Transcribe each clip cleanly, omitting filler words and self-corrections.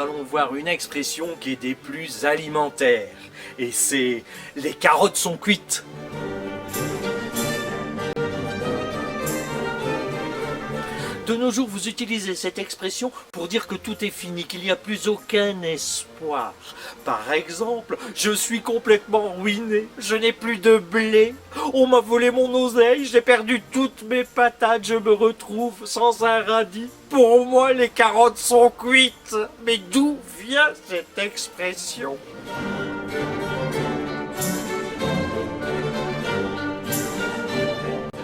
allons voir une expression qui est des plus alimentaires. Et c'est « les carottes sont cuites ». De nos jours, vous utilisez cette expression pour dire que tout est fini, qu'il n'y a plus aucun espoir. Par exemple, je suis complètement ruiné, je n'ai plus de blé, on m'a volé mon oseille, j'ai perdu toutes mes patates, je me retrouve sans un radis. Pour moi, les carottes sont cuites. Mais d'où vient cette expression ?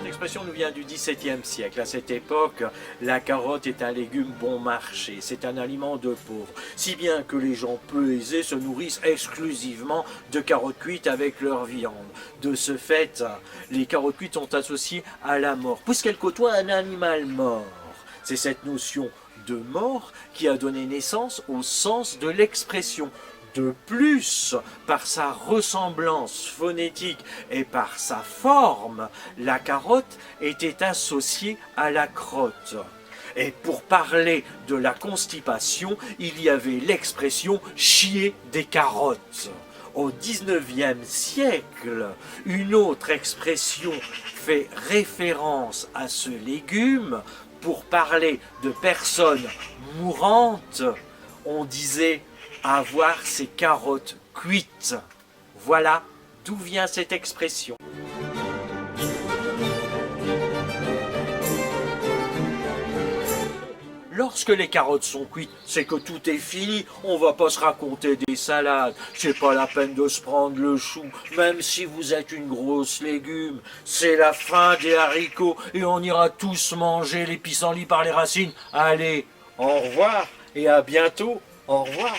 L'expression nous vient du XVIIe siècle. À cette époque, la carotte est un légume bon marché, c'est un aliment de pauvres, si bien que les gens peu aisés se nourrissent exclusivement de carottes cuites avec leur viande. De ce fait, les carottes cuites sont associées à la mort, puisqu'elles côtoient un animal mort. C'est cette notion de mort qui a donné naissance au sens de l'expression. De plus, par sa ressemblance phonétique et par sa forme, la carotte était associée à la crotte. Et pour parler de la constipation, il y avait l'expression « chier des carottes ». Au XIXe siècle, une autre expression fait référence à ce légume. Pour parler de personnes mourantes, on disait avoir ses carottes cuites. Voilà d'où vient cette expression. Lorsque les carottes sont cuites, c'est que tout est fini. On va pas se raconter des salades. C'est pas la peine de se prendre le chou, même si vous êtes une grosse légume. C'est la fin des haricots et on ira tous manger les pissenlits par les racines. Allez, au revoir et à bientôt. Au revoir.